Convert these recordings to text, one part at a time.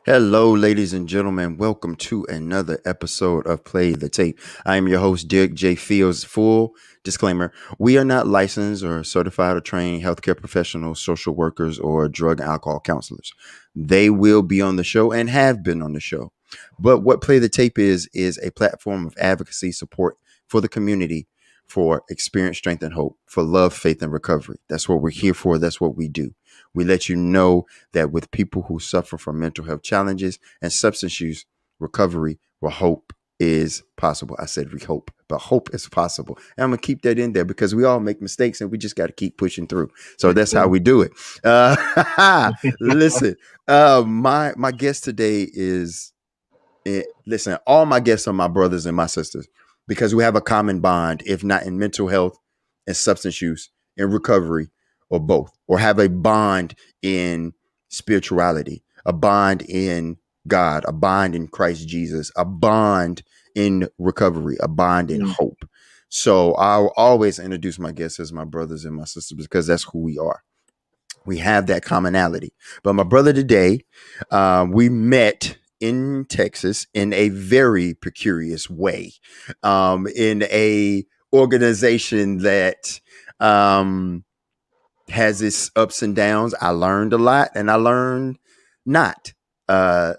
Hello, ladies and gentlemen. Welcome to another episode of Play the Tape. I am your host, Derek J. Fields. Full disclaimer, we are not licensed or certified or trained healthcare professionals, social workers, or drug and alcohol counselors. They will be on the show and have been on the show. But what Play the Tape is a platform of advocacy support for the community, for experience, strength, and hope, for love, faith, and recovery. That's what we're here for. That's what we do. We let you know that with people who suffer from mental health challenges and substance use recovery, where hope is possible. I said we hope, but hope is possible. And I'm going to keep that in there because we all make mistakes and we just got to keep pushing through. So that's how we do it. Listen, my guest today is, listen, all my guests are my brothers and my sisters because we have a common bond, if not in mental health and substance use and recovery, or both, or have a bond in spirituality, a bond in God, a bond in Christ Jesus, a bond in recovery, a bond in hope. So I'll always introduce my guests as my brothers and my sisters because that's who we are. We have that commonality. But my brother today, we met in Texas in a very peculiar way, in a organization that has its ups and downs. I learned a lot and I learned not. That's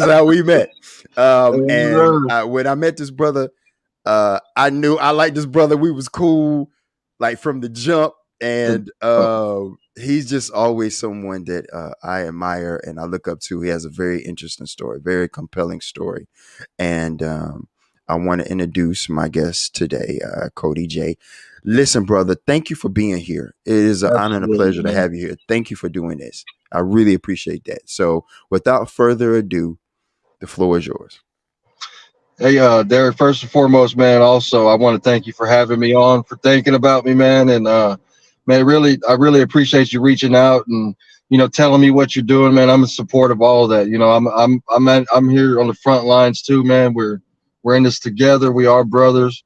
how we met. When I met this brother, I knew I liked this brother. We was cool, like from the jump. And he's just always someone that I admire and I look up to. He has a very interesting story, very compelling story. And I want to introduce my guest today, Cody J. Listen, brother, thank you for being here. It is an honor and a pleasure to have you here. Thank you for doing this. I really appreciate that. So without further ado, the floor is yours. Hey, Derek, first and foremost, man, also, I want to thank you for having me on, for thinking about me, man. And, man, I really appreciate you reaching out and, telling me what you're doing, man. I'm in support of all of that. I'm here on the front lines too, man. We're in this together. We are brothers.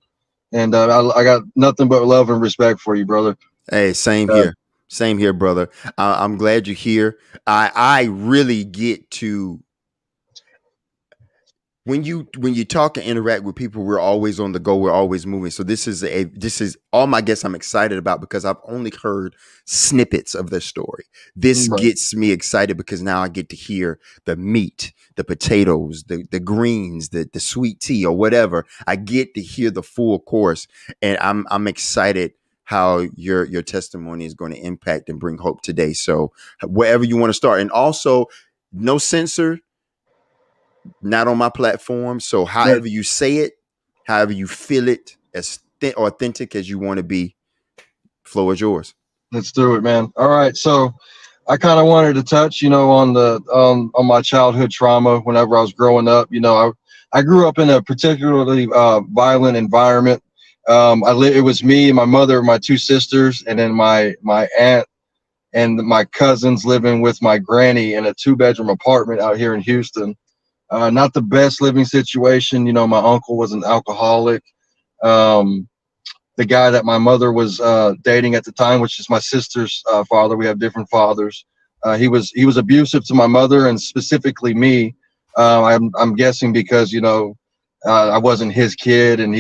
And I got nothing but love and respect for you, brother. Hey, same here. Same here, brother. I'm glad you're here. I really get to, when you talk and interact with people, we're always on the go. We're always moving. So this is all my guests I'm excited about because I've only heard snippets of their story. This gets me excited because now I get to hear the meat, the potatoes, the greens, the sweet tea or whatever. I get to hear the full course, and I'm excited how your testimony is going to impact and bring hope today. So wherever you want to start, and also no censor. Not on my platform. So however you say it, however you feel it, as authentic as you want to be, floor is yours. Let's do it, man. All right. So I kind of wanted to touch, on on my childhood trauma whenever I was growing up. I grew up in a particularly violent environment. It was me and my mother, my two sisters, and then my aunt and my cousins living with my granny in a 2-bedroom apartment out here in Houston. Not the best living situation. My uncle was an alcoholic. The guy that my mother was dating at the time, which is my sister's father, we have different fathers. He was abusive to my mother and specifically me. I'm guessing because I wasn't his kid and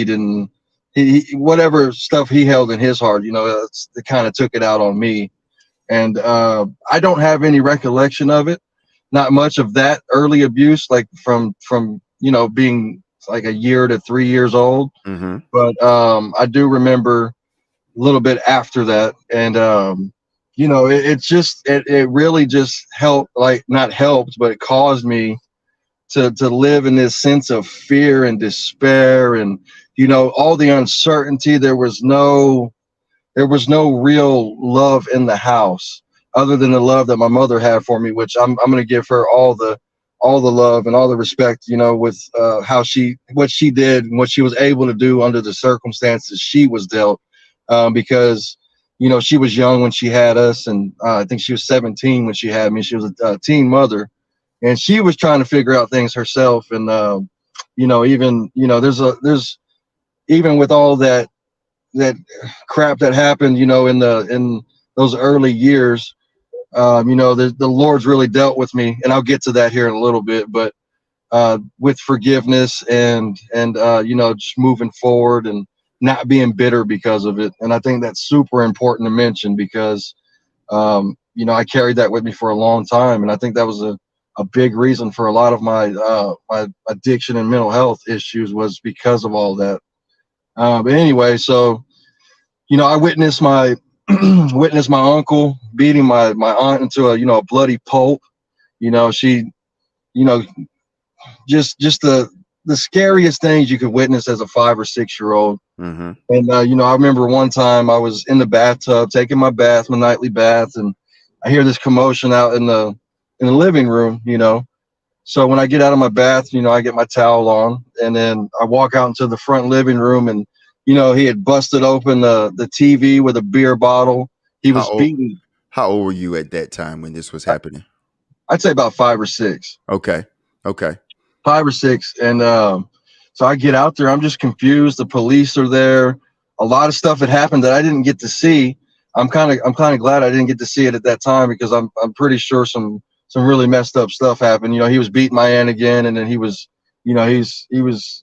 he whatever stuff he held in his heart, it kind of took it out on me. And I don't have any recollection of it. Not much of that early abuse, like from being like a year to 3 years old. Mm-hmm. But I do remember a little bit after that, and it really just helped, like not helped, but it caused me to live in this sense of fear and despair, and all the uncertainty. There was no real love in the house, other than the love that my mother had for me, which I'm going to give her all the love and all the respect, with what she did and what she was able to do under the circumstances she was dealt, because, she was young when she had us. And I think she was 17 when she had me. She was a teen mother, and she was trying to figure out things herself. And, there's even with all that crap that happened, in those early years, The Lord's really dealt with me, and I'll get to that here in a little bit, but with forgiveness and just moving forward and not being bitter because of it. And I think that's super important to mention because I carried that with me for a long time, and I think that was a big reason for a lot of my addiction and mental health issues was because of all that. But anyway, so I witnessed my witnessed my uncle beating my aunt into a bloody pulp. She you know just the scariest things you could witness as a 5 or 6 year old. Mm-hmm. And I remember one time I was in the bathtub taking my bath, my nightly bath, and I hear this commotion out in the living room. So when I get out of my bath, I get my towel on, and then I walk out into the front living room, and he had busted open the TV with a beer bottle. He How was old beating. how old were you at that time when this was happening? I'd say about 5 or 6. Okay. Okay. 5 or 6. And so I get out there. I'm just confused. The police are there. A lot of stuff had happened that I didn't get to see. I'm kind of glad I didn't get to see it at that time because I'm pretty sure some really messed up stuff happened. He was beating my aunt again, and then he was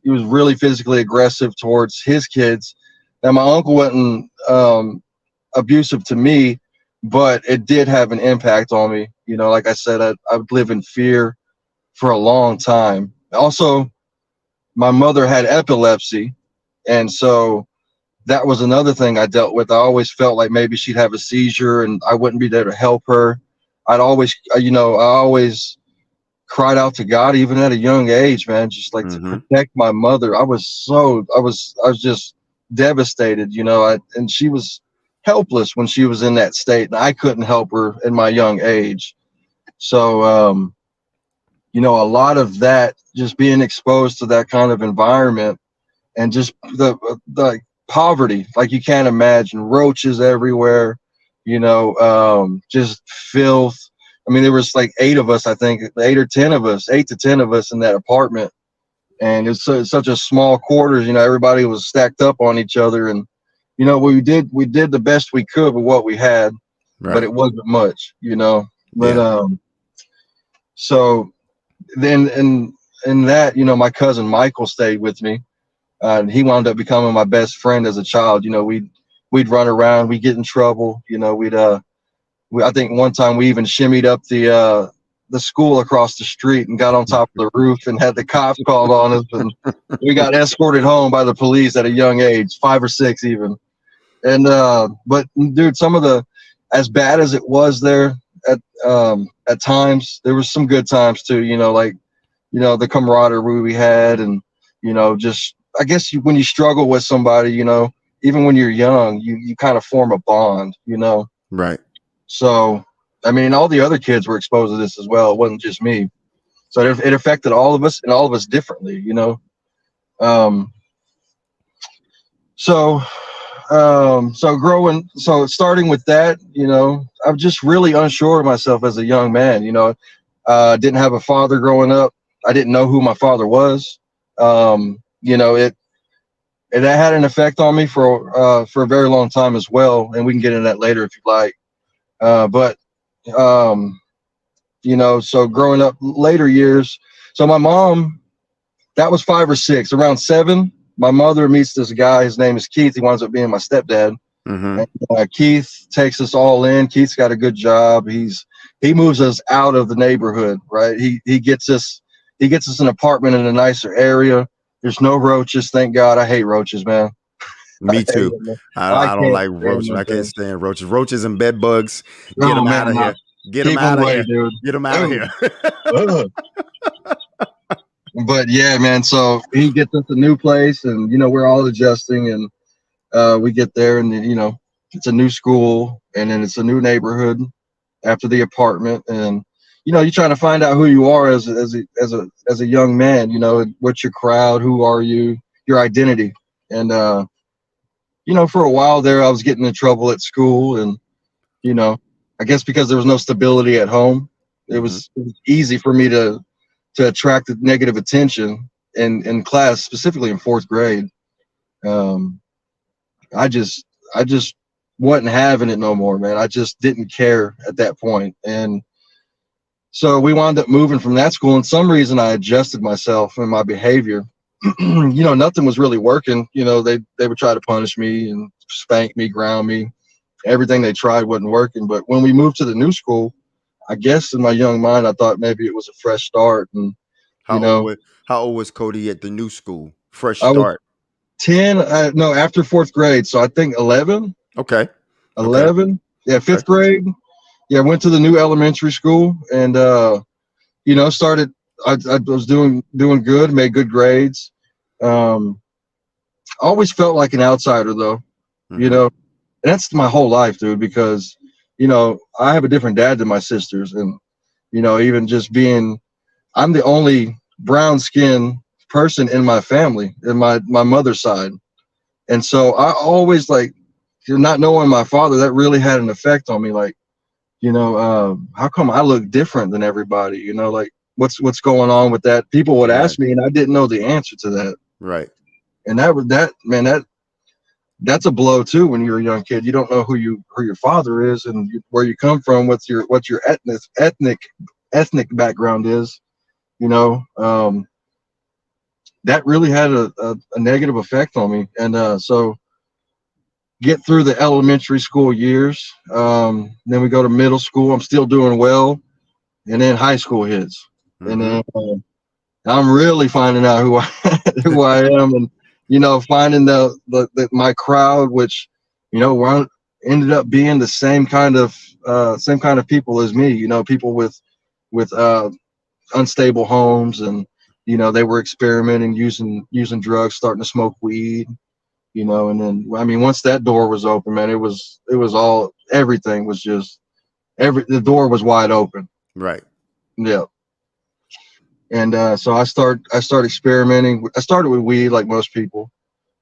really physically aggressive towards his kids. Now my uncle wasn't abusive to me, but it did have an impact on me. Like I said, I would live in fear for a long time. Also, my mother had epilepsy, and so that was another thing I dealt with. I always felt like maybe she'd have a seizure and I wouldn't be there to help her. I always cried out to God even at a young age, man, just like to Mm-hmm. protect my mother. I was just devastated, and she was helpless when she was in that state, and I couldn't help her in my young age. So, a lot of that, just being exposed to that kind of environment and just the poverty, like you can't imagine, roaches everywhere, just filth. I mean, there was like 8 of us, I think, 8 to 10 of us in that apartment, and it's such a small quarters. Everybody was stacked up on each other, and we did the best we could with what we had, but Right. it wasn't much. But Yeah. so then in that, my cousin Michael stayed with me. And he wound up becoming my best friend as a child. We'd run around, we'd get in trouble. I think one time we even shimmied up the school across the street and got on top of the roof and had the cops called on us, and we got escorted home by the police at a young age, 5 or 6 even. And but dude, some of as bad as it was there at times, there was some good times too. Like the camaraderie we had, and just I guess when you struggle with somebody, even when you're young, you kind of form a bond. Right. So I mean, all the other kids were exposed to this as well. It wasn't just me. So it affected all of us, and all of us differently. Um, so starting with that, I'm just really unsure of myself as a young man. Didn't have a father growing up. I didn't know who my father was. It had an effect on me for a very long time as well, and we can get into that later if you like. But so growing up later years, so my mom, that was 5 or 6. Around 7, my mother meets this guy. His name is Keith. He winds up being my stepdad. Mm-hmm. And Keith takes us all in. Keith's got a good job. He moves us out of the neighborhood, right? He gets us an apartment in a nicer area. There's no roaches, thank God. I hate roaches, man. I Me hate too. them, man. I I don't can't like stand roaches. them I can't things. stand roaches. Roaches and bed bugs. Get Oh them man, out of no. here. Get them Keep them out of away, here. dude. Get them out of Oh, here. ugh. But yeah, man. So he gets us a new place, and we're all adjusting, and we get there, and it's a new school, and then it's a new neighborhood after the apartment, and you're trying to find out who you are as a young man. What's your crowd? Who are you? Your identity. And for a while there, I was getting in trouble at school, and I guess because there was no stability at home, Mm-hmm. it was easy for me to attract the negative attention in class, specifically in 4th grade. Um, I just wasn't having it no more, man. I just didn't care at that point. And so we wound up moving from that school. And some reason I adjusted myself and my behavior. Nothing was really working. They would try to punish me and spank me, ground me. Everything they tried wasn't working. But when we moved to the new school, I guess in my young mind, I thought maybe it was a fresh start. And, How old was how old was Cody at the new school? Fresh I was start. 10, no, after fourth grade. So I think 11, Okay. Okay. 11. Yeah, Okay. fifth grade. Yeah, I went to the new elementary school and, started, I was doing good, made good grades. Um, always felt like an outsider though, Mm-hmm. and that's my whole life, dude, because, I have a different dad than my sisters. And, even just I'm the only brown skinned person in my family, in my mother's side. And so I always like, not knowing my father, that really had an effect on me. Like, how come I look different than everybody? Like what's going on with that? People would Right. ask me and I didn't know the answer to that. Right. And that man, that's a blow too when you're a young kid. You don't know who your father is and where you come from, what your ethnic background is. That really had a negative effect on me. And so get through the elementary school years. Then we go to middle school. I'm still doing well, and then high school hits, and Mm-hmm. then I'm really finding out who I who I am, and finding the my crowd, which ended up being the same kind of people as me. People with unstable homes, and they were experimenting, using drugs, starting to smoke weed. And then I mean, once that door was open, man, it was all everything was just the door was wide open. Right. Yeah. And so I start experimenting. I started with weed like most people,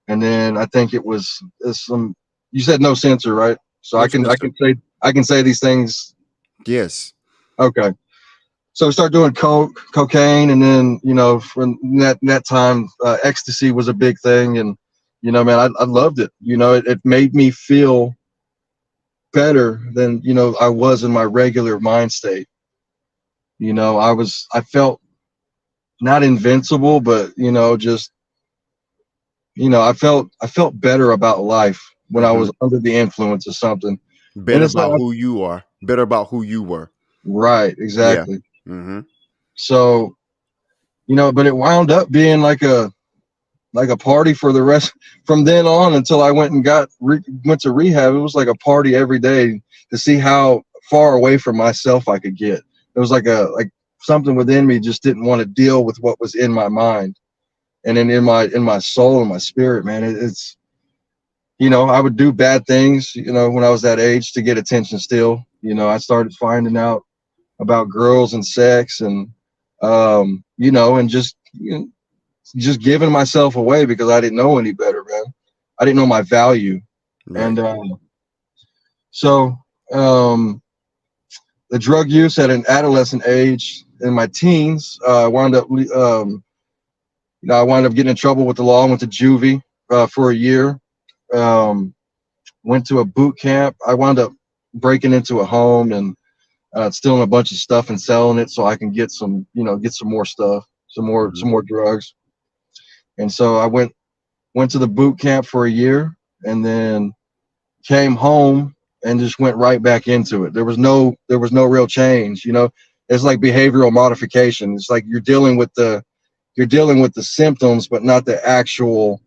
and then I think it's some. You said no censor, right? So No I can I censor. can say I can say these things. Yes. Okay. So I started doing cocaine, and then from that time, ecstasy was a big thing, and man, I loved it. It made me feel better than I was in my regular mind state. I felt not invincible, but just I felt better about life when I Mm-hmm. was under the influence of something. And Better it's like, about who you are. Better about who you were. right, Yeah. exactly. Mm-hmm. So but it wound up being like a party for the rest from then on until I went and went to rehab. It was like a party every day to see how far away from myself I could get. It was like something within me just didn't want to deal with what was in my mind, and then in my soul and my spirit, man. It's I would do bad things, when I was that age to get attention still. I started finding out about girls and sex, and and just giving myself away because I didn't know any better, man. I didn't know my value. Right. And so the drug use at an adolescent age in my teens, I wound up getting in trouble with the law. I went to juvie for a year. Um, went to a boot camp. I wound up breaking into a home and stealing a bunch of stuff and selling it so I can get some more stuff, some more Mm-hmm. some more drugs. And so I went to the boot camp for a year, and then came home and just went right back into it. There was no real change. It's like behavioral modification. It's like you're dealing with the symptoms, but not the actual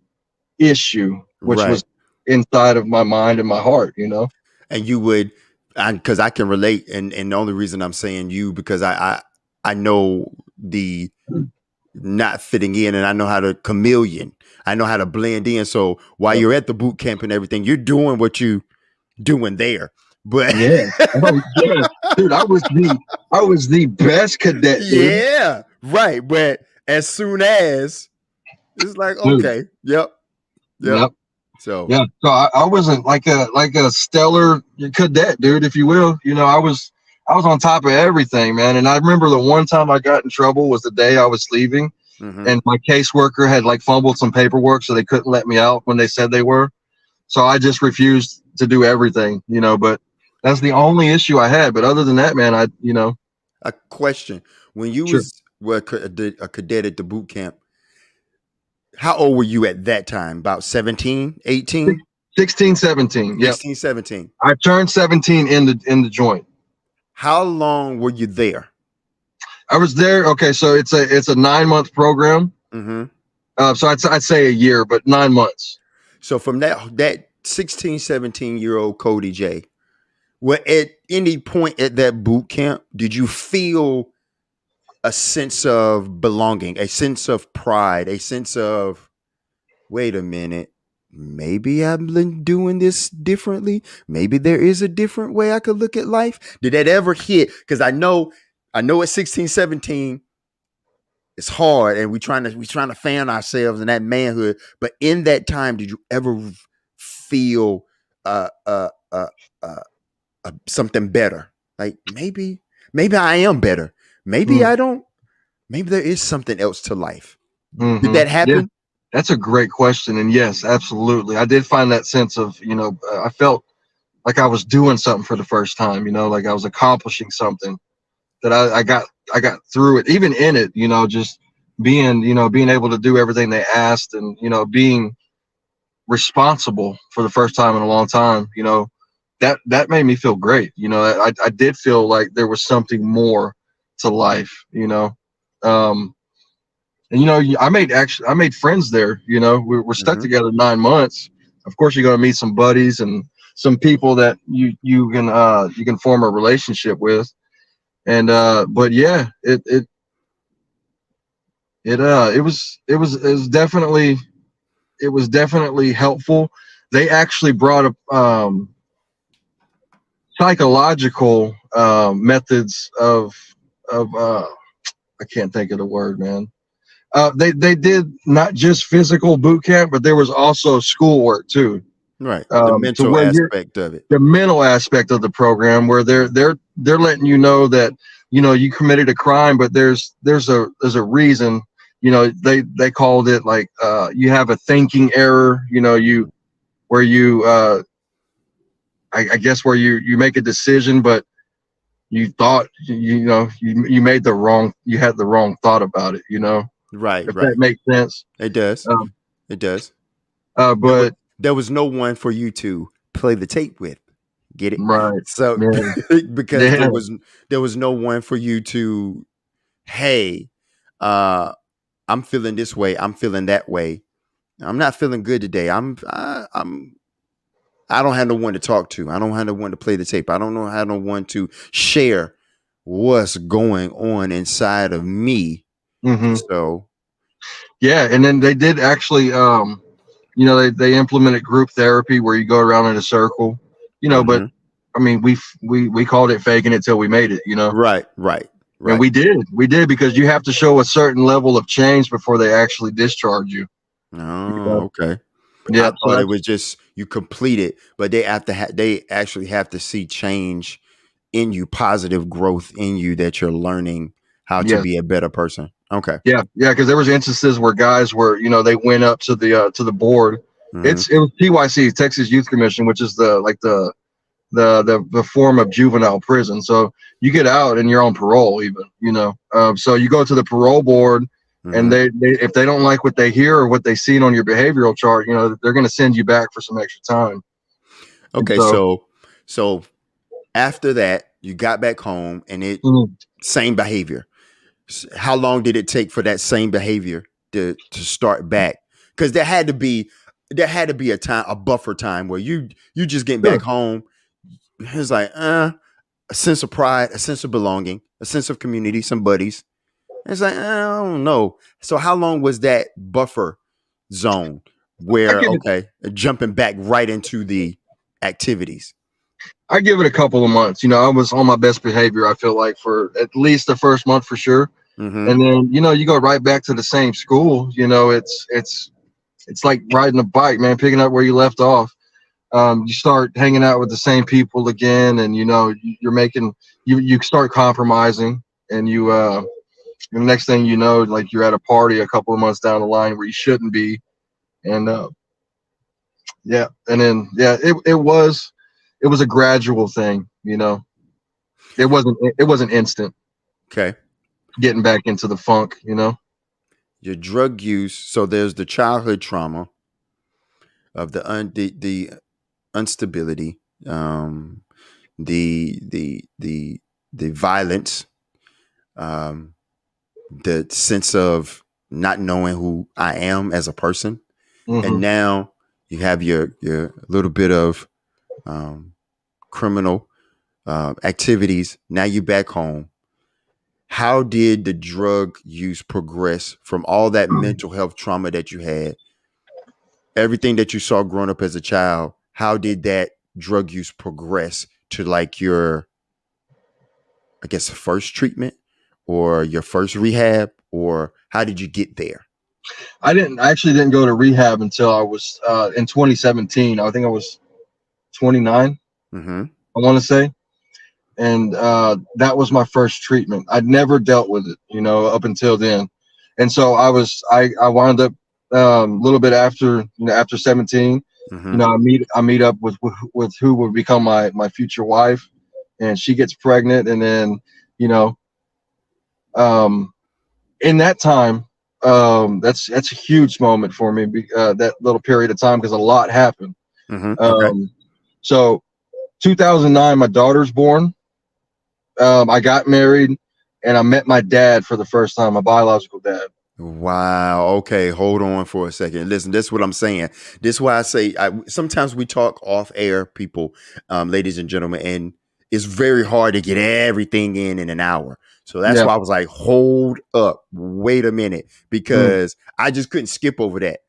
issue, which Right. was inside of my mind and my heart. And you would, because I can relate, and the only reason I'm saying you because I know the not fitting in, and I know how to chameleon. I know how to blend in. So while Yep. you're at the boot camp and everything, you're doing what you doing there. But Yeah. Oh yeah, dude. I was the best cadet, dude. yeah, right. But as soon as it's like, Dude. okay, yep, yep. Yep. So Yeah. So I wasn't like a stellar cadet, dude, if you will. I was on top of everything, man. And I remember the one time I got in trouble was the day I was leaving, mm-hmm, and my caseworker had fumbled some paperwork, so they couldn't let me out when they said they were. So I just refused to do everything, but that's the only issue I had. But other than that, man, A question: when you sure. was a cadet at the boot camp, how old were you at that time? About 17, 18, 16, 17. Yep. 16, 17. I turned 17 in the joint. How long were you there? I was there. Okay. So it's a 9-month program. Mm-hmm. So I'd say a year, but 9 months. So from that 16, 17-year-old Cody J, well, at any point at that boot camp, did you feel a sense of belonging, a sense of pride, a sense of, wait a minute, maybe I've been doing this differently? Maybe there is a different way I could look at life? Did that ever hit? Because I know at 16, 17, it's hard and we trying to fan ourselves in that manhood. But in that time, did you ever feel uh uh uh, uh something better? Like maybe I am better. Maybe Mm, I don't. Maybe there is something else to life. Did hmm that Yeah, happen? that's a great question. And yes, absolutely. I did find that sense of, I felt like I was doing something for the first time, like I was accomplishing something that I got through it, even in it, just being able to do everything they asked and, being responsible for the first time in a long time, that made me feel great. I did feel like there was something more to life, and I made friends there. We're stuck Hmm. together 9 months. Of course, you're going to meet some buddies and some people that you can form a relationship with. And but yeah, it was definitely helpful. They actually brought up psychological methods of I can't think of the word, man. They did not just physical boot camp, but there was also schoolwork too. Right. The To mental where you're aspect of it. the mental aspect of the program, where they're letting you know that you committed a crime, but there's a reason. They called it like you have a thinking error. You where you I guess where you make a decision, but you thought you made you had the wrong thought about it. Right, If that right. makes sense. It does. Um, It does. There was but there was no one for you to play the tape with. Get it? right, So yeah, because yeah, there was no one for you to, hey, uh, I'm feeling this way. I'm feeling that way. I'm not feeling good today. I don't have no one to talk to. I don't have no one to play the tape. I don't know have no one to share what's going on inside of me. hmm So, yeah. And then they did actually, they implemented group therapy where you go around in a circle, But mhm. I mean, we called it faking it till we made it. Right, right, And right. we did because you have to show a certain level of change before they actually discharge you. You Oh, know? okay. I Yep. So thought it that's was just you complete it, but they actually have to see change in you, positive growth in you that you're learning how to yes. be a better person. Okay. Yeah, yeah, because there was instances where guys were, they went up to the board. Hmm. It was TYC, Texas Youth Commission, which is the form of juvenile prison. So you get out and you're on parole, even. So you go to the parole board, and Hmm. they if they don't like what they hear or what they seen on your behavioral chart, they're going to send you back for some extra time. And Okay, so, so after that, you got back home and it mhm. same behavior. How long did it take for that same behavior to start back? Because there had to be a buffer time where you just getting back Sure. home. It's like a sense of pride, a sense of belonging, a sense of community, some buddies. And it's like I don't know. So how long was that buffer zone I where give it okay, jumping back right into the activities? I give it a couple of months. I was on my best behavior. I feel like for at least the first month for sure. Mm-hmm. And then you go right back to the same school. It's like riding a bike, man, picking up where you left off. You start hanging out with the same people again, and you're making you start compromising, and the next thing you know, like you're at a party a couple of months down the line where you shouldn't be. And Yeah. And then, yeah, it was a gradual thing, you know. It wasn't instant Okay. getting back into the funk, you know. Your drug use. So there's the childhood trauma of the instability, the the violence, um, the sense of not knowing who I am as a person, and Hmm. now you have your little bit of um, criminal activities. Now you back home. How did the drug use progress from all that mental health trauma that you had, everything that you saw growing up as a child? How did that drug use progress to like your, I guess, first treatment or your first rehab, or how did you get there? I actually didn't go to rehab until I was in 2017. I think I was 29, Mm-hmm. I want to say. And that was my first treatment. I'd never dealt with it, you know, up until then. And so I wound up a little bit after, you know, after 17, you Mm-hmm. know, I meet up with who would become my future wife, and she gets pregnant. And then, you know, um, in that time, that's a huge moment for me, that little period of time, because a lot happened. Mm-hmm. Okay. Um, so 2009, my daughter's born. I got married, and I met my dad for the first time, my biological dad. Wow. Okay. Hold on for a second. Listen, this is what I'm saying. This is why I say sometimes we talk off air, people, ladies and gentlemen, and it's very hard to get everything in an hour. So that's Yeah. why I was like, hold up, wait a minute, Mm. because I just couldn't skip over that.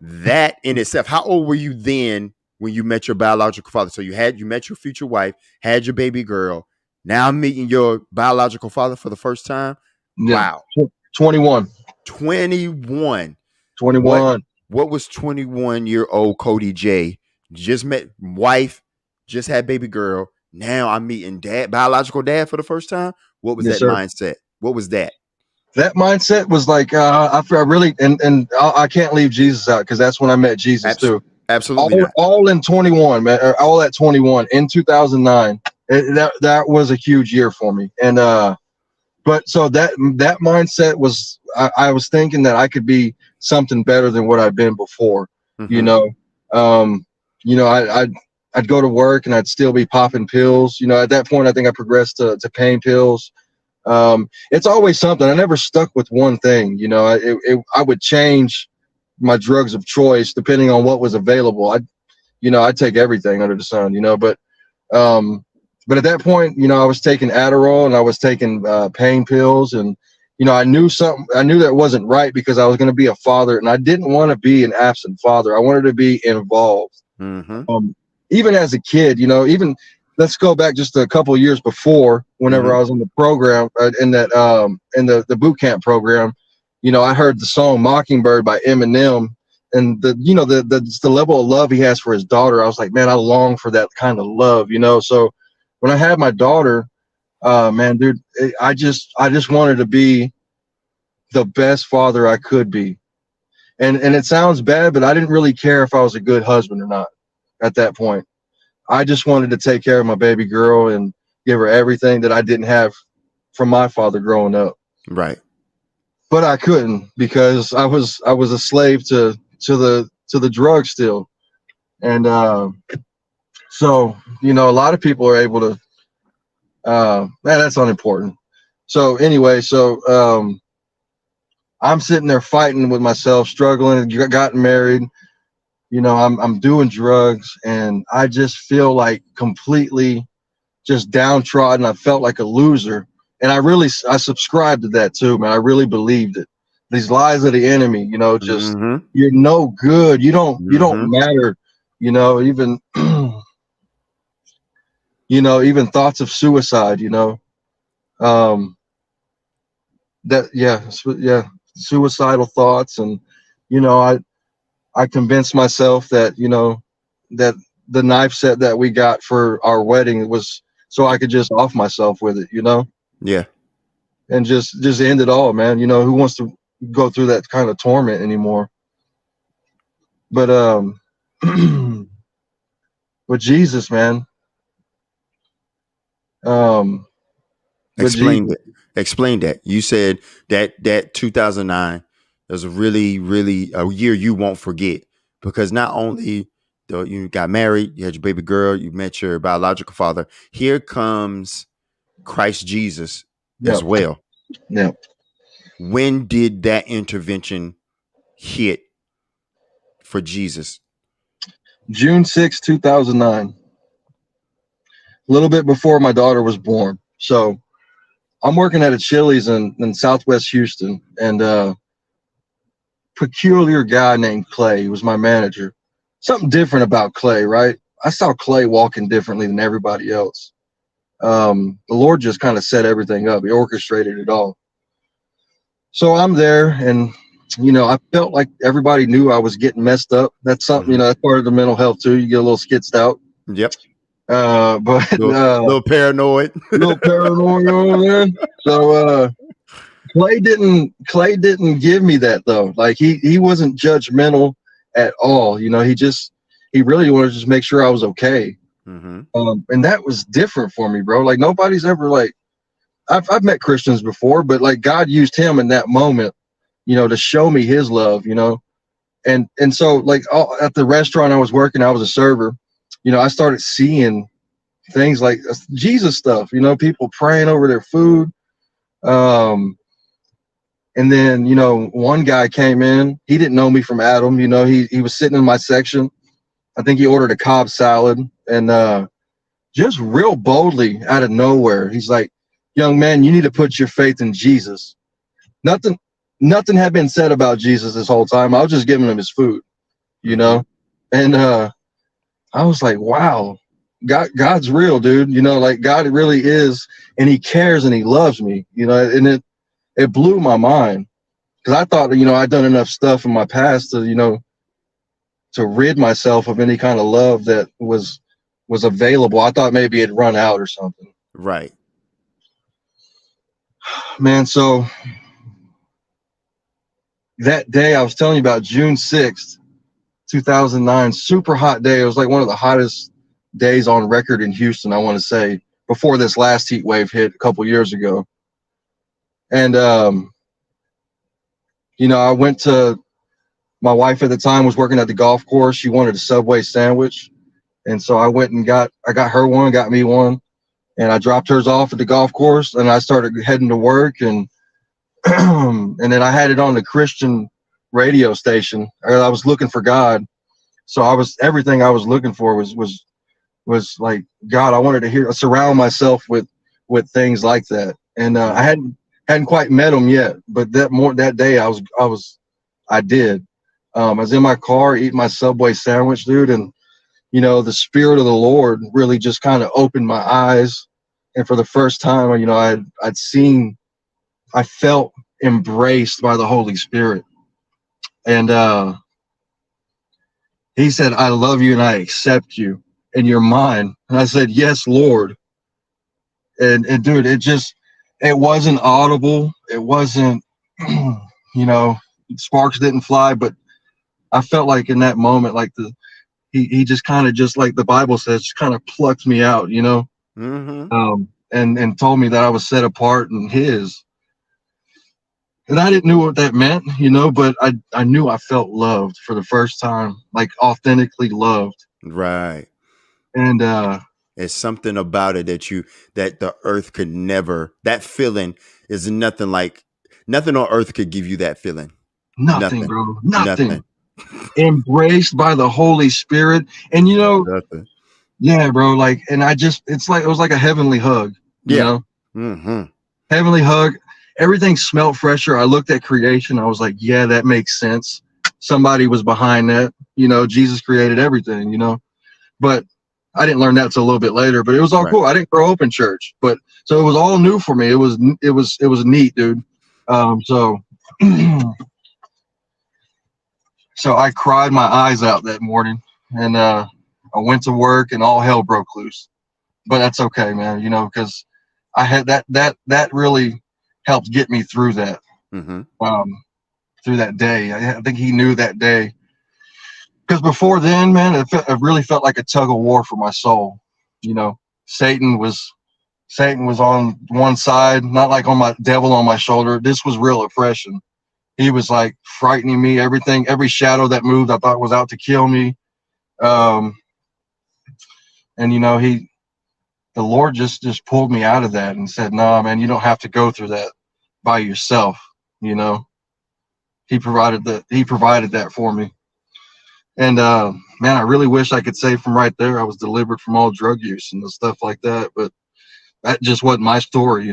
That in itself. How old were you then when you met your biological father? So you met your future wife, had your baby girl. Now I'm meeting your biological father for the first time. Yeah. Wow. 21. 21. What 21. what was 21-year-old Cody J? Just met wife, just had baby girl. Now I'm meeting dad, biological dad for the first time. What was Yes, that sir. mindset? What was that? That mindset was like, I really, and I can't leave Jesus out, because that's when I met Jesus Abs- too. Absolutely All, not. all in 21, man. All at 21 in 2009. That was a huge year for me. And but so that mindset was, I was thinking that I could be something better than what I've been before. You Mm-hmm. know, um, I'd go to work and I'd still be popping pills. You know, at that point, I think I progressed to pain pills. It's always something. I never stuck with one thing. You know, I would change my drugs of choice depending on what was available. I'd take everything under the sun. Um, but at that point, I was taking Adderall and I was taking pain pills, and I knew something. I knew that wasn't right, because I was going to be a father, and I didn't want to be an absent father. I wanted to be involved. Mm-hmm. Um, Even as a kid, even let's go back just a couple of years before, whenever Mm-hmm. I was in the program, in the boot camp program. I heard the song "Mockingbird" by Eminem, and the level of love he has for his daughter. I was like, man, I long for that kind of love. So when I had my daughter, man, dude, I just wanted to be the best father I could be. And it sounds bad, but I didn't really care if I was a good husband or not at that point. I just wanted to take care of my baby girl and give her everything that I didn't have from my father growing up. Right. But I couldn't, because I was a slave to the drug still. And so, a lot of people are able to man, that's unimportant. So anyway, I'm sitting there fighting with myself, struggling, gotten married. I'm doing drugs, and I just feel like completely just downtrodden. I felt like a loser, and I subscribed to that too, man. I really believed it. These lies of the enemy, just Mm-hmm. you're no good. You don't Mm-hmm. matter. Even even thoughts of suicide. Um, that yeah, suicidal thoughts, and I convinced myself that that the knife set that we got for our wedding was so I could just off myself with it, Yeah. and just end it all, man. Who wants to go through that kind of torment anymore? But With Jesus, man. Um, with Explain Jesus. that. Explain that. You said that 2009 was a really a year you won't forget, because not only you got married, you had your baby girl, you met your biological father. Here comes Christ Jesus as Yep. well. Yep. When did that intervention hit for Jesus? June 6, 2009. A little bit before my daughter was born. So I'm working at a Chili's in Southwest Houston, and peculiar guy named Clay was my manager. Something different about Clay, right? I saw Clay walking differently than everybody else. The Lord just kind of set everything up. He orchestrated it all. So I'm there, and I felt like everybody knew I was getting messed up. That's something, Hmm. that's part of the mental health too. You get a little skitzed out, Yep. but Little paranoid. little paranoid over there. So Clay didn't give me that though. Like he wasn't judgmental at all. He really wanted to just make sure I was okay. Hmm. And that was different for me, bro. Like nobody's ever like I've met Christians before, but like God used him in that moment, to show me his love. And so like at the restaurant I was working, I was a server. I started seeing things like Jesus stuff, people praying over their food. Um, And then, one guy came in. He didn't know me from Adam. He was sitting in my section. I think he ordered a Cobb salad, and just real boldly out of nowhere, he's like, "Young man, you need to put your faith in Jesus." Nothing, nothing had been said about Jesus this whole time. I was just giving him his food, you Hmm. know. And I was like, "Wow, God's real, dude. Like God really is, and He cares and He loves me. And it blew my mind. Because I thought, I'd done enough stuff in my past to rid myself of any kind of love that was available. I thought maybe it'd run out or something. Right. Man, so that day I was telling you about, June 6th, 2009, super hot day. It was like one of the hottest days on record in Houston, I want to say, before this last heat wave hit a couple years ago. And I went to my wife at the time was working at the golf course. She wanted a Subway sandwich. And so I got her one, got me one, and I dropped hers off at the golf course, and I started heading to work, and and then I had it on the Christian radio station. I was looking for God. So everything I was looking for was like, God, I wanted to surround myself with things like that. And Hmm. I hadn't quite met him yet, but that day I did. I was in my car eating my Subway sandwich, dude, and the Spirit of the Lord really just kind of opened my eyes. And for the first time, I felt embraced by the Holy Spirit. And he said, "I love you and I accept you and you're mine." And I said, "Yes, Lord." And dude, it wasn't audible. It wasn't, sparks didn't fly, but I felt like in that moment, like he just kind of, just like the Bible says, just kind of plucked me out. Hmm. And told me that I was set apart in His. And I didn't know what that meant, but I knew I felt loved for the first time, like authentically loved. Right. And It's something about it that the earth could never. That feeling is nothing like nothing on earth could give you that feeling. nothing, Nothing. bro, nothing. Nothing. Embraced by the Holy Spirit. And Nothing. yeah, bro, like, and it was like a heavenly hug, you Yeah. know, Hmm. heavenly hug. Everything smelled fresher. I looked at creation. I was like, yeah, that makes sense. Somebody was behind that. Jesus created everything. But I didn't learn that till a little bit later. But it was all Right. cool. I didn't grow up in church, but so it was all new for me. It was neat, dude. So so I cried my eyes out that morning, and I went to work, and all hell broke loose. But that's okay, man. Because I had that really helped get me through that. Hmm. Um, Through that day. I think He knew that day because before then, man, it really felt like a tug of war for my soul. You know, Satan was Satan was on one side, not like on my devil on my shoulder. This was real oppression. He was like frightening me. Everything, every shadow that moved, I thought was out to kill me. Um, and the Lord just pulled me out of that and said, "No, man, you don't have to go through that by yourself." You know, He provided that for me. And man, I really wish I could say from right there I was delivered from all drug use and stuff like that, but that just wasn't my story.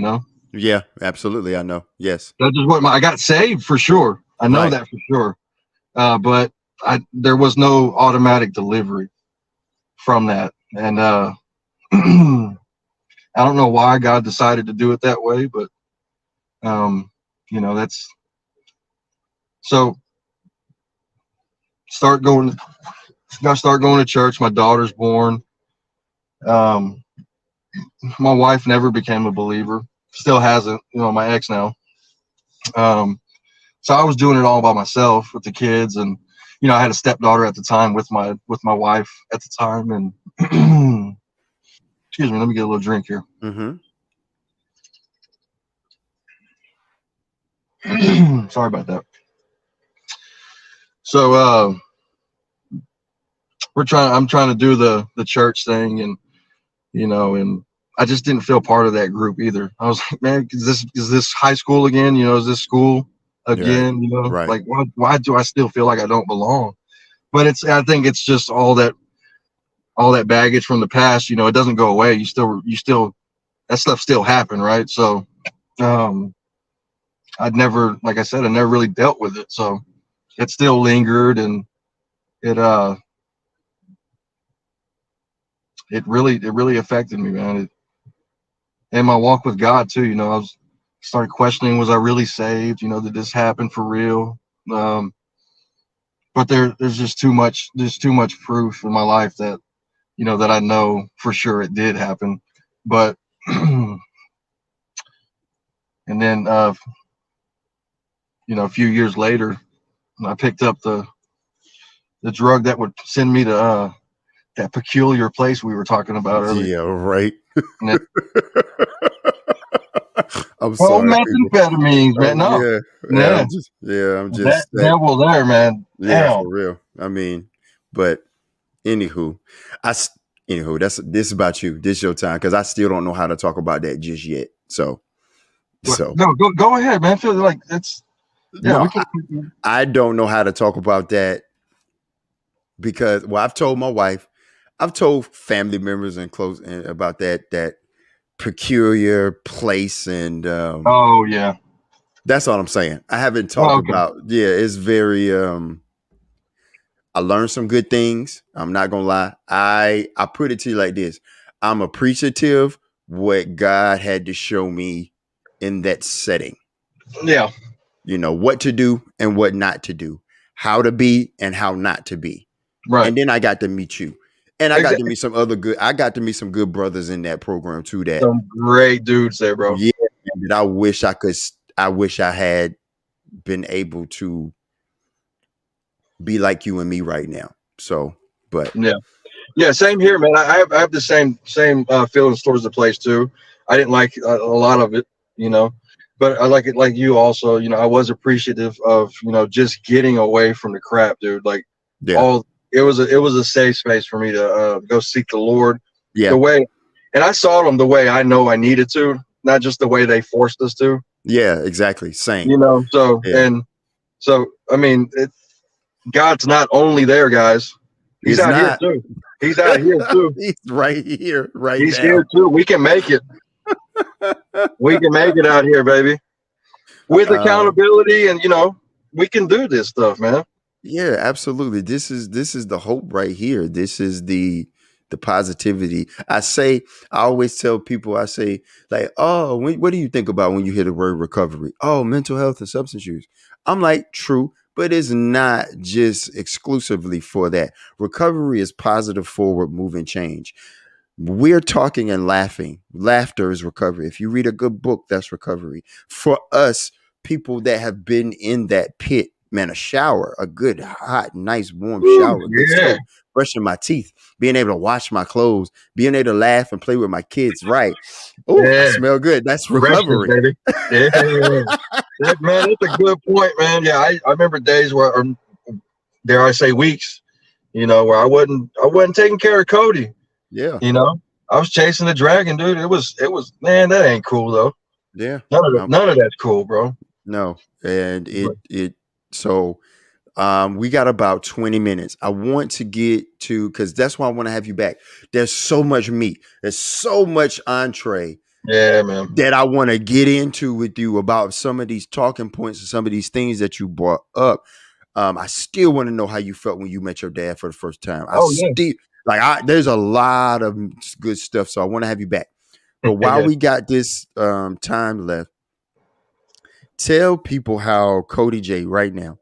Yeah, absolutely. I know. Yes. That just what I got saved for sure. I know Right. that for sure. But there was no automatic delivery from that, and I don't know why God decided to do it that way, but that's so. Start going. Got to start going to church. My daughter's born. Um, my wife never became a believer. Still hasn't. My ex now. Um, so I was doing it all by myself with the kids, and I had a stepdaughter at the time with my wife at the time, and excuse me, let me get a little drink here. Mm-hmm. Sorry about that. So I'm trying to do the church thing, and and I just didn't feel part of that group either. I was like, man, is this high school again? Is this school Right. again? Right. Like why do I still feel like I don't belong? But I think it's just all that baggage from the past. It doesn't go away. You still that stuff still happened, right? So um I'd never, like I said, I never really dealt with it. So it still lingered, and it it really affected me, man. And my walk with God too. I was started questioning, was I really saved? Did this happen for real? Um, but there's just too much. There's too much proof in my life that I know for sure it did happen. But and then a few years later, I picked up the drug that would send me to that peculiar place we were talking about earlier. Yeah. Right. And I'm oh, sorry, people. methamphetamines, man. Oh No, yeah. Yeah. yeah, I'm that just that. devil there, man. Yeah, Damn. for real. I mean, but anywho, I s- anywho, this is about you. This is your time because I still don't know how to talk about that just yet. So What? so No, go ahead, man. Feel like it's yeah. no, We can. I don't know how to talk about that because I've told my wife, I've told family members and about that peculiar place, and Oh yeah. that's all I'm saying. I haven't Oh, talked okay. about. Yeah, it's very. I learned some good things. I'm not gonna lie. I put it to you like this: I'm appreciative what God had to show me in that setting. Yeah. What to do and what not to do, how to be and how not to be. Right. And then I got to meet you. And I got to Exactly. meet some other good I got to meet some good brothers in that program too that Some great dudes there, bro. yeah, man, that I wish I had been able to be like you and me right now. So, but Yeah. Yeah. Same here, man. I have the same feelings towards the place too. I didn't like a lot of it, you know, but I like it like you also. I was appreciative of just getting away from the crap, dude. Like yeah. all it was a safe space for me to go seek the Lord the Yeah. way, and I saw them the way I know I needed to, not just the way they forced us to. Yeah, exactly. Same. So Yeah. and so I mean, God's not only there, guys. He's It's out here not. too. He's out here too. He's right here, right He's now. here too. We can make it. We can make it out here, baby. With Um, accountability, and we can do this stuff, man. yeah, absolutely. This is the hope right here. This is the positivity. I always tell people, I say, like, oh, what do you think about when you hear the word recovery? Oh, mental health and substance use. I'm like, true, but it's not just exclusively for that. Recovery is positive, forward moving change. We're talking and laughing. Laughter is recovery. If you read a good book, that's recovery. For us, people that have been in that pit, man, a shower, a good, hot, nice, warm Woo, shower, good yeah, soap, brushing my teeth, being able to wash my clothes, being able to laugh and play with my kids. Right. Oh, I yeah. smell good. That's Freshness, recovery. baby. Yeah. Man, that's a good point, man. Yeah, I remember days where, or dare I say weeks, where I wasn't taking care of Cody. Yeah. I was chasing the dragon, dude. It was man, that ain't cool though. Yeah. None of that's cool, bro. No. And But, so we got about 20 minutes. I want to get to, because that's why I want to have you back. There's so much meat. There's so much entree yeah, man. that I want to get into with you about some of these talking points and some of these things that you brought up. I still want to know how you felt when you met your dad for the first time. I Oh yeah. still there's a lot of good stuff, so I want to have you back. But while Yeah. we got this time left, tell people how Cody J right now.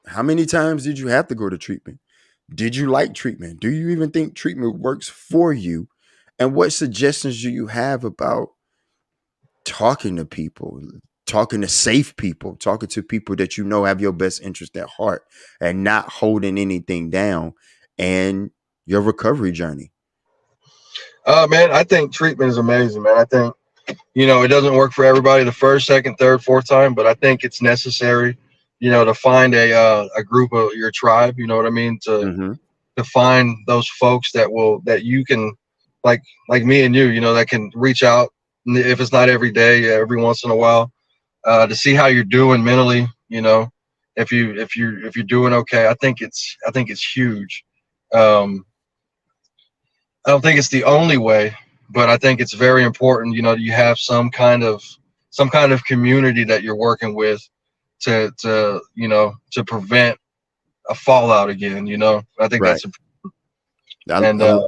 How many times did you have to go to treatment? Did you like treatment? Do you even think treatment works for you? And what suggestions do you have about talking to people, talking to safe people, talking to people that you know have your best interest at heart and not holding anything down, and your recovery journey? Man, I think treatment is amazing, man. I think it doesn't work for everybody the first, second, third, fourth time, but I think it's necessary, to find a group of your tribe. You know what I mean? Mm-hmm. To find those folks that you can, like me and you, that can reach out, if it's not every day, every once in a while, to see how you're doing mentally. If you're doing okay. I think it's huge. um I don't think it's the only way, but I think it's very important, you have some kind of community that you're working with to prevent a fallout again. I think Right. that's I, and I,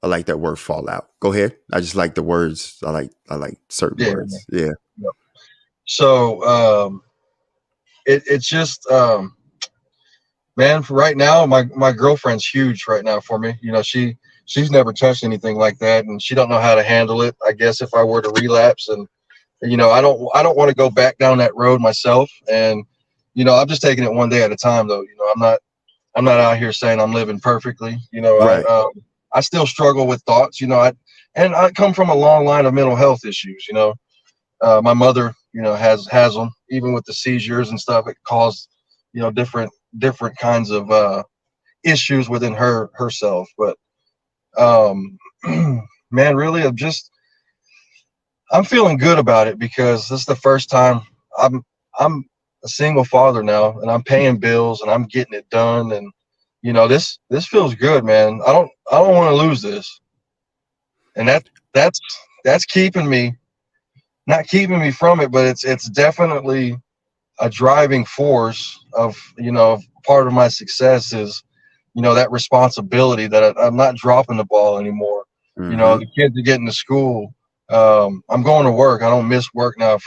I like that word fallout. Go ahead. I just like the words. I like certain yeah. words. Yeah. Yep. So it's just man, for right now, my girlfriend's huge right now for me. She's never touched anything like that, and she don't know how to handle it. I guess if I were to relapse, and I don't want to go back down that road myself. And I'm just taking it one day at a time, though. I'm not out here saying I'm living perfectly. Right. I still struggle with thoughts. I come from a long line of mental health issues. My mother, has them, even with the seizures and stuff. It caused, different kinds of issues within herself. But man, really, I'm feeling good about it, because this is the first time I'm a single father now, and I'm paying bills, and I'm getting it done. And this feels good, man. I don't want to lose this. And that's keeping me, not keeping me from it, but it's definitely a driving force of, part of my success is, that responsibility that I'm not dropping the ball anymore. Mm-hmm. The kids are getting to school. I'm going to work. I don't miss work now.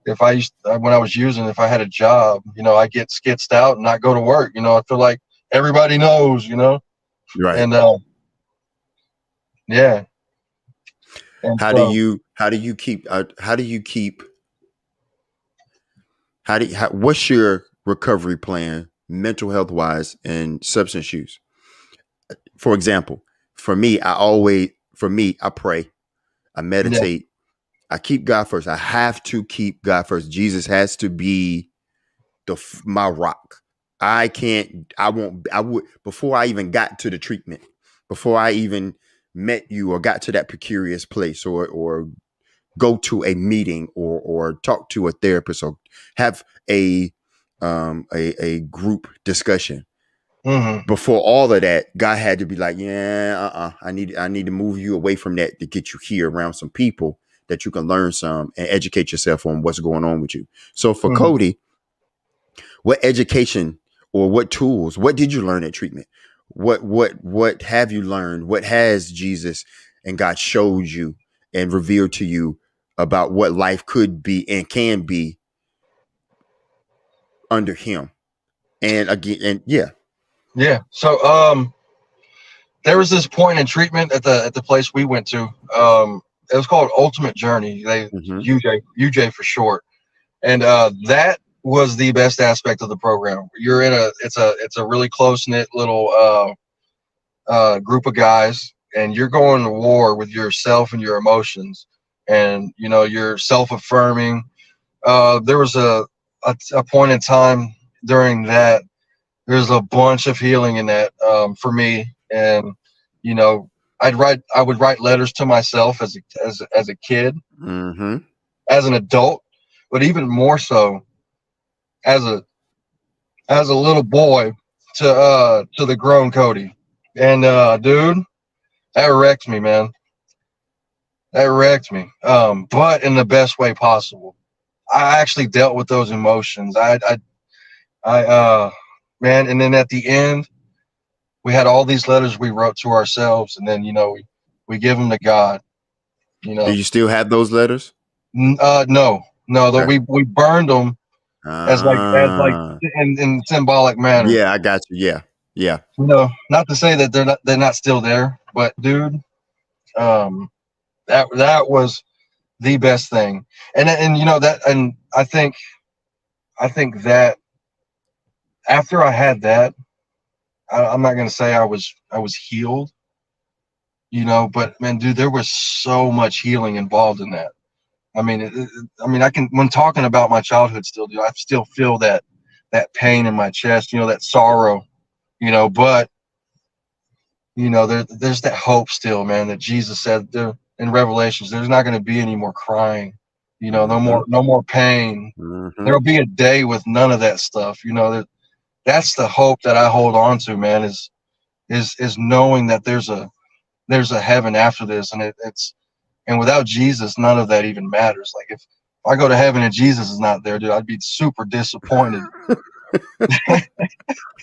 When I was using, if I had a job, I get skitzed out and not go to work. I feel like everybody knows, Right. and yeah. And How do so, you how do you keep how do you keep what's your recovery plan, mental health wise, and substance use? For example, for me, I pray, I yeah. meditate, I keep God first. I have to keep God first. Jesus has to be my rock. I can't. I won't. I would before I even got to the treatment, before I even met you or got to that precarious place, or go to a meeting, or talk to a therapist, or have a group discussion. Hmm. Before all of that, God had to be like, yeah, I need to move you away from that to get you here around some people that you can learn some and educate yourself on what's going on with you. So for Hmm. Cody, what education or what tools, what did you learn at treatment? What have you learned? What has Jesus and God showed you and revealed to you about what life could be and can be under him? And again, and yeah. Yeah. So there was this point in treatment at the place we went to. It was called Ultimate Journey. They Mm-hmm. UJ for short. And that was the best aspect of the program. You're in it's a really close knit little group of guys, and you're going to war with yourself and your emotions, and you're self affirming. There was a point in time during that. There's a bunch of healing in that for me, and you know I would write letters to myself as a kid, Mm-hmm. as an adult, but even more so as a little boy to the grown Cody. And dude, that wrecked me, man. That wrecked me. But in the best way possible. I actually dealt with those emotions. I man, and then at the end, we had all these letters we wrote to ourselves, and then we give them to God. You Do know, you still have those letters? no, no, though Okay. we burned them as like Ah, in symbolic manner. yeah, I got you. Yeah, yeah. Not to say that they're not still there, but dude, um, that was the best thing. And that, and I think that after I had that, I'm not gonna say I was healed, but man, dude, there was so much healing involved in that. I mean, I mean, I can, when talking about my childhood still, dude, I still feel that pain in my chest, that sorrow, but there's that hope still, man, that Jesus said there in Revelations, there's not going to be any more crying, no Mm-hmm. more pain. Mm-hmm. There'll be a day with none of that stuff. That's the hope that I hold on to, man, is knowing that there's a heaven after this, and and without Jesus, none of that even matters. Like if I go to heaven and Jesus is not there, dude, I'd be super disappointed.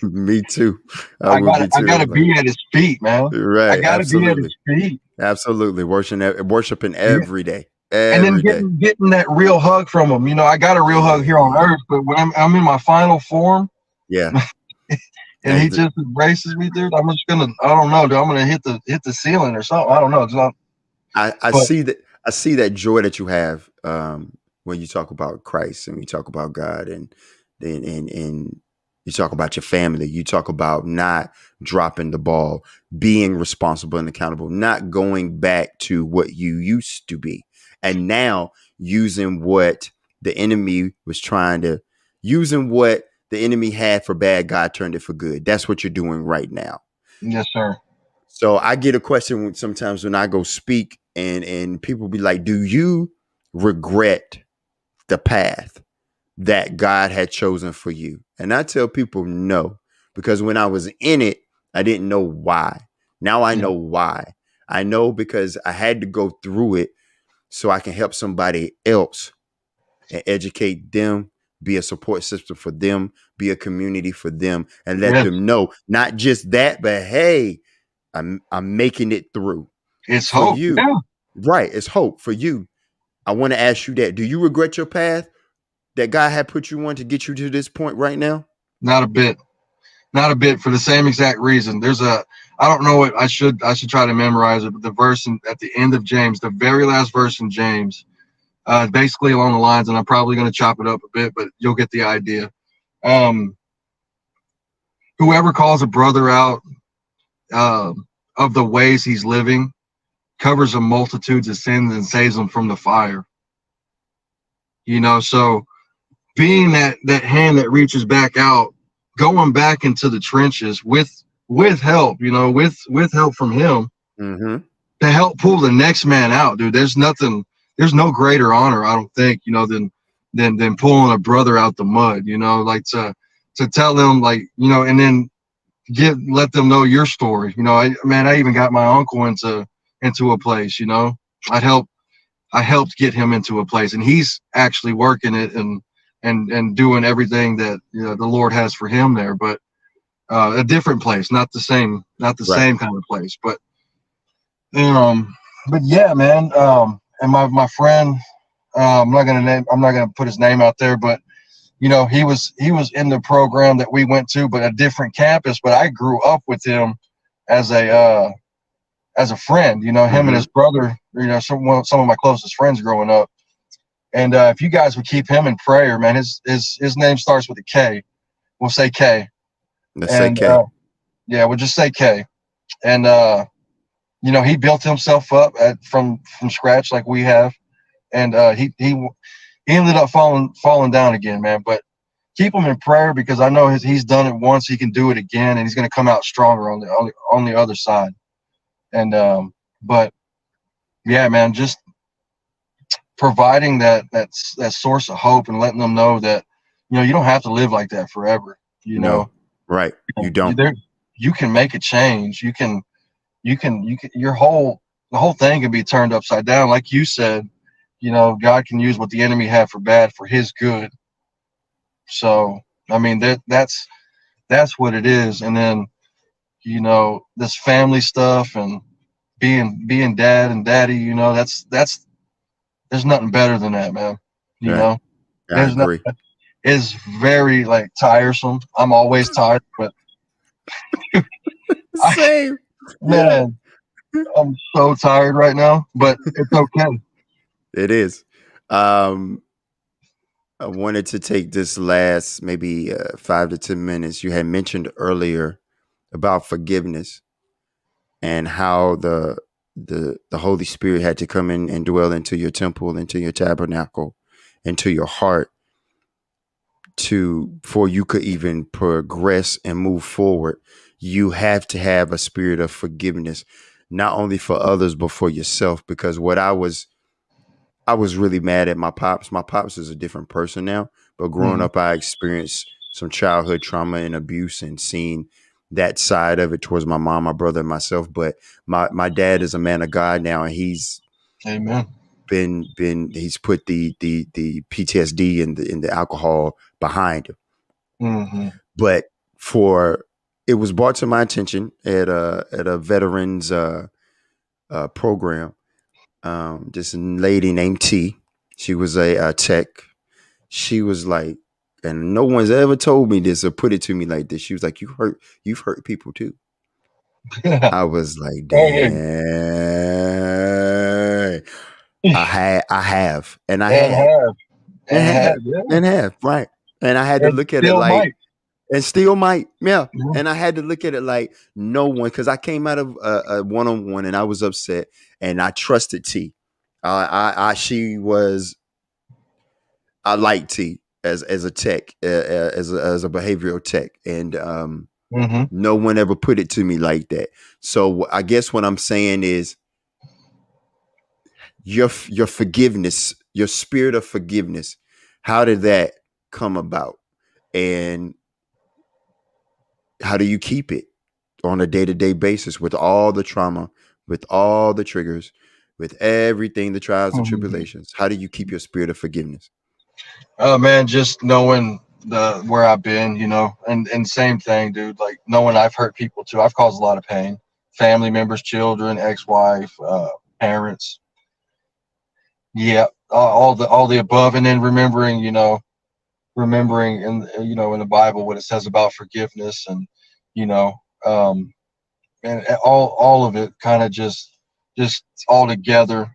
Me too. I I would got be I got too. to Like, be at his feet, man. I right. got to be at his Absolutely. feet. Absolutely. Worshiping Yeah. every day. And then Every day. getting that real hug from him. I got a real hug here on Yeah. earth, but when I'm in my final form Yeah. and Hey, he just embraces me, dude, I'm just gonna, I don't know, dude, I'm gonna hit the ceiling or something. I don't know. It's not, I but see that. I see that joy that you have when you talk about Christ and you talk about God, and you talk about your family. You talk about not dropping the ball, being responsible and accountable, not going back to what you used to be, and now using what the enemy was trying to using what the enemy had for bad. God turned it for good. That's what you're doing right now. yes, sir. So I get a question sometimes when I go speak, and people be like, "Do you regret the path that God had chosen for you?" And I tell people no, because when I was in it, I didn't know why. Now I Yeah. know why. I know because I had to go through it so I can help somebody else and educate them, be a support system for them, be a community for them, and let Yes. them know not just that, but hey, I'm making it through. It's For hope. you, Yeah. right? It's hope for you. I want to ask you that. Do you regret your path that God had put you on to get you to this point right now? Not a bit. Not a bit, for the same exact reason. I don't know what I should try to memorize it, but the verse at the end of James, the very last verse in James, basically along the lines, and I'm probably going to chop it up a bit, but you'll get the idea. Um, Whoever calls a brother out uh, of the ways he's living covers a multitudes of sins and saves them from the fire. So being that hand that reaches back out, going back into the trenches with help, with help from him Mm-hmm. to help pull the next man out, dude. There's no greater honor, I don't think, than pulling a brother out the mud, like to tell them, like, and then let them know your story. I even got my uncle into a place. I I helped get him into a place, and he's actually working it and doing everything that the Lord has for him there, but a different place, not the Right. same kind of place, um, but yeah, man. And my friend, I'm not gonna put his name out there, but he was in the program that we went to, but a different campus. But I grew up with him as a friend. Him and Mm-hmm. his brother. Some of my closest friends growing up. And if you guys would keep him in prayer, man, his name starts with a K. We'll say K, Let's say and K. yeah, we'll just say K. And he built himself up from scratch like we have, and he ended up falling down again, man. But keep him in prayer because I know he's done it once. He can do it again, and he's going to come out stronger on the other side. And but yeah, man, just providing that source of hope and letting them know that you don't have to live like that forever. No, right. You You don't. there, you can make a change. You can the whole thing can be turned upside down, like you said. God can use what the enemy had for bad for His good. So I mean that's what it is. And then this family stuff and being dad and daddy. That's there's nothing better than that, man. You Right. know, I there's not. agree. It's very like tiresome. I'm always tired, but I, Same. Yeah. man, I'm so tired right now. But it's okay. It is. Um, I wanted to take this last maybe 5 to 10 minutes. You had mentioned earlier about forgiveness and how the Holy Spirit had to come in and dwell into your temple, into your tabernacle, into your heart to before you could even progress and move forward. You have to have a spirit of forgiveness, not only for others but for yourself. Because what I was really mad at my pops. My pops is a different person now, but growing Hmm. up, I experienced some childhood trauma and abuse and seeing that side of it towards my mom, my brother, and myself. But my dad is a man of God now, and he's Amen. he's put the PTSD and the alcohol behind him. Hmm. But for it was brought to my attention at a veterans program. This lady named T. She was a tech. She was like, and no one's ever told me this or put it to me like this. She was like, you've hurt people too. I was like, Hey, dang. I have, and I and had, have and and have, have, yeah, and have, right. And I had to and look at it still like, might. and still might, yeah. Yeah. And I had to look at it like no one, because I came out of a one-on-one and I was upset, and I trusted T. She was, I like T as a tech, as a behavioral tech, and Hmm. no one ever put it to me like that. So I guess what I'm saying is your forgiveness, your spirit of forgiveness. How did that come about, and how do you keep it on a day-to-day basis with all the trauma, with all the triggers, with everything, the trials and Hmm. tribulations? How do you keep your spirit of forgiveness? Oh man, just knowing the where I've been, and same thing, dude. Like knowing I've hurt people too. I've caused a lot of pain. Family members, children, ex-wife, parents. Yeah, all the above, and then remembering in the Bible what it says about forgiveness, and you know, um, and all of it, kind of just all together.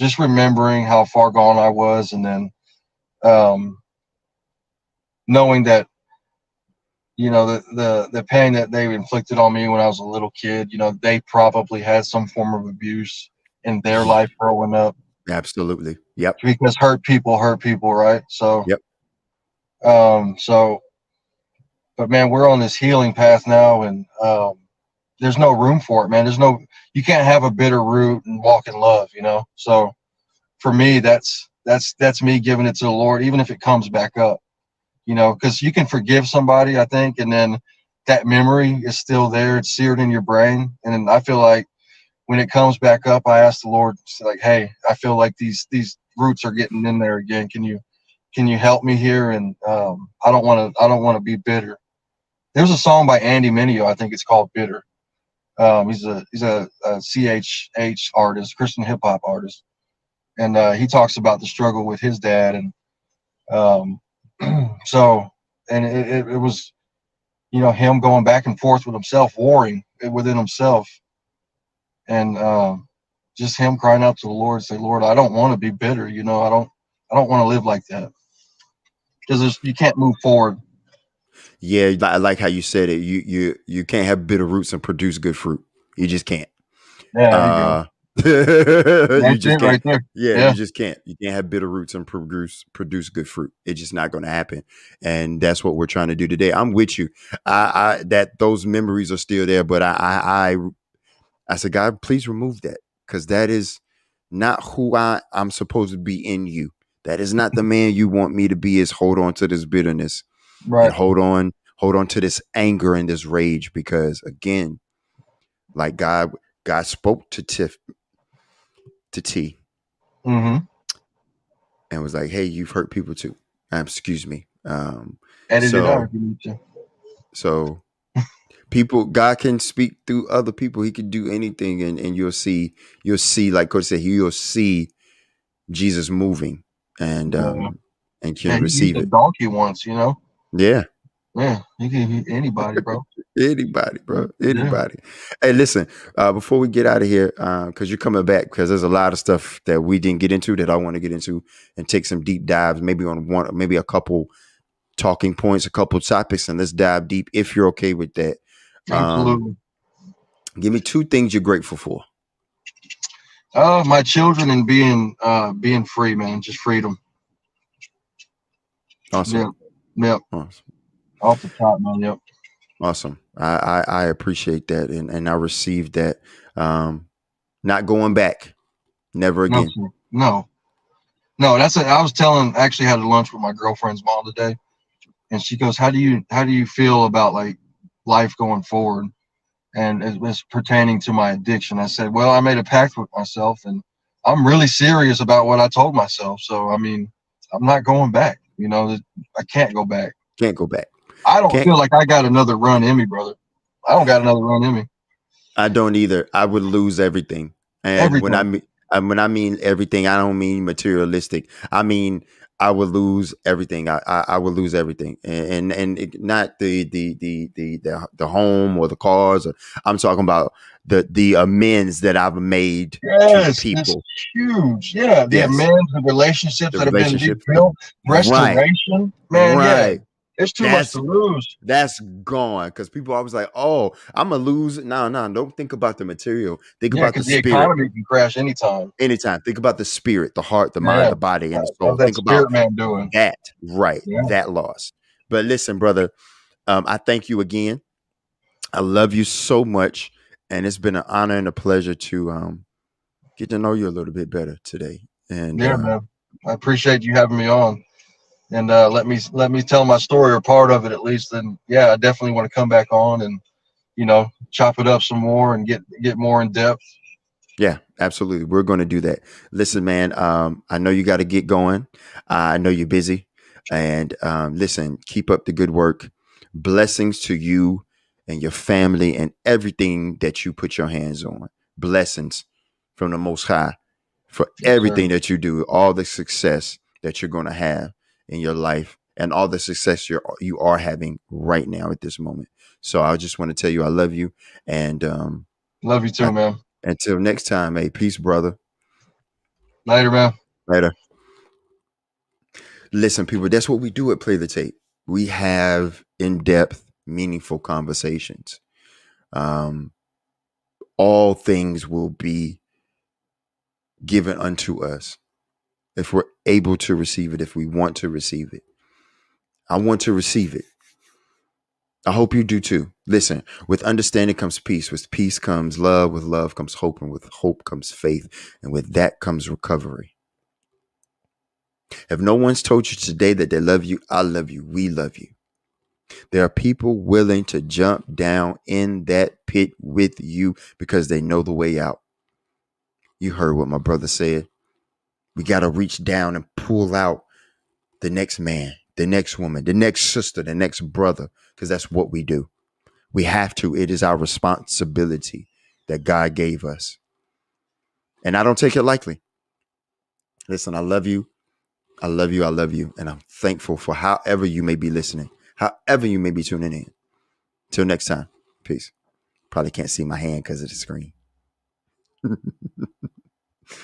Just remembering how far gone I was, and then um, knowing that the pain that they inflicted on me when I was a little kid, they probably had some form of abuse in their life growing up, Absolutely. Yep. because hurt people, right? So Yep. so but man, we're on this healing path now, and there's no room for it, man. You can't have a bitter root and walk in love. So for me, that's me giving it to the Lord, even if it comes back up, because you can forgive somebody, I think, and then that memory is still there. It's seared in your brain. And then I feel like when it comes back up, I ask the Lord, like, hey, I feel like these roots are getting in there again. Can you help me here? And I don't want to be bitter. There's a song by Andy Mineo, I think it's called Bitter. He's a CHH artist, Christian hip hop artist, and he talks about the struggle with his dad, and um, so and it was him going back and forth with himself, warring within himself, and just him crying out to the Lord, say, Lord, I don't want to be bitter. I don't I don't want to live like that because you can't move forward. Yeah, I like how you said it. You can't have bitter roots and produce good fruit. You just can't. Yeah, there you go. Uh, you That's just it right can't. there. Yeah, you Yeah, just can't. You can't have bitter roots and produce good fruit. It's just not going to happen. And that's what we're trying to do today. I'm with you. I that those memories are still there, but I said, God, please remove that because that is not who I'm supposed to be in you. That is not the man you want me to be. Is hold on to this bitterness and right. hold on to this anger and this rage because again, like God spoke to T Mm-hmm. and was like, "Hey, you've hurt people too." Excuse me. Edit it out So if you need to. so people, God can speak through other people. He can do anything, and you'll see, like Coach said, you'll see Jesus moving and Yeah, um and yeah. can He used receive a it. donkey once, you know. Yeah. Yeah, he can hit anybody, bro. Anybody, bro. Yeah, Anybody. Hey, listen, before we get out of here, because you're coming back, because there's a lot of stuff that we didn't get into that I want to get into and take some deep dives, maybe on one, maybe a couple talking points, a couple topics, and let's dive deep if you're okay with that. Um, absolutely. Give me two things you're grateful for. My children and being free, man, just freedom. Awesome. Yeah, yep. Awesome. Off the top, man. Yep. Awesome. I appreciate that and I received that. Not going back. Never No, again. sir. No, no. That's it. I was telling. Actually, had a lunch with my girlfriend's mom today, and she goes, "How do you feel about like life going forward?" And it was pertaining to my addiction. I said, "Well, I made a pact with myself, and I'm really serious about what I told myself. So, I mean, I'm not going back. You know, I can't go back. Can't go back. I don't Can't feel like I got another run in me, brother. I don't got another run in me. I don't either. I would lose everything. And Everything. when I mean everything, I don't mean materialistic. I mean I would lose everything. I would lose everything, and not the home or the cars. I'm talking about the amends that I've made to Yes, it's people. huge. Yeah, the Yes, amends, the relationships the that have been relationships. The rebuilt, right, restoration. Man, yeah, right. it's too much to That's lose. gone because people always like, oh, I'm gonna lose. No, no, don't think about the material. Think Yeah, about the because the spirit. economy can crash anytime. Anytime. Think about the spirit, the heart, the mind, Yeah, the body, and the how's soul. that Think about spirit man doing? that. Right. Yeah, That loss. But listen, brother, I thank you again. I love you so much. And it's been an honor and a pleasure to get to know you a little bit better today. And yeah, man. I appreciate you having me on, and let me tell my story or part of it at least. And yeah, I definitely want to come back on and chop it up some more and get more in depth. yeah, absolutely. We're going to do that. Listen, man, I know you got to get going. I know you're busy. And listen, keep up the good work. Blessings to you and your family and everything that you put your hands on. Blessings from the Most High for Yes, sir. everything that you do, all the success that you're going to have in your life and all the success you are having right now at this moment. So I just want to tell you I love you. And Love you I too, man. until next time, hey, peace, brother. Later, man. Later. Listen, people, that's what we do at Play the Tape. We have in depth, meaningful conversations. Um, all things will be given unto us if we're able to receive it, if we want to receive it. I want to receive it. I hope you do too. Listen, with understanding comes peace. With peace comes love. With love comes hope. And with hope comes faith. And with that comes recovery. If no one's told you today that they love you, I love you. We love you. There are people willing to jump down in that pit with you because they know the way out. You heard what my brother said. We got to reach down and pull out the next man, the next woman, the next sister, the next brother, because that's what we do. We have to. It is our responsibility that God gave us. And I don't take it lightly. Listen, I love you. I love you. I love you. And I'm thankful for however you may be listening, however you may be tuning in. Till next time. Peace. Probably can't see my hand because of the screen.